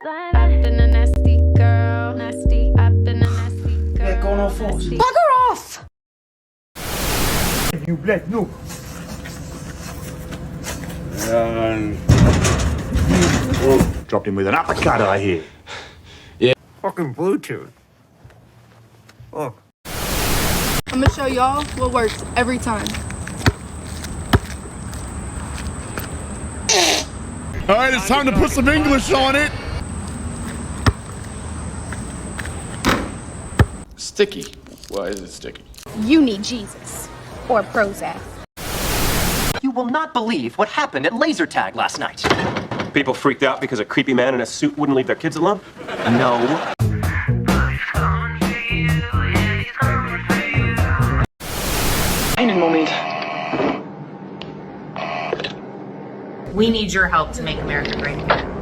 I've been a nasty girl, nasty. I've been a nasty girl. Yeah, going all fours. Bugger off! You black, no. Dropped him with an uppercut, I hear. Fucking Bluetooth. Look. I'm gonna show y'all what works every time. All right, it's time to put some English on it. Sticky. Why is it sticky? You need Jesus. Or Prozac. You will not believe what happened at laser tag last night. People freaked out because a creepy man in a suit wouldn't leave their kids alone? No. Einen Moment. We need your help to make America great again.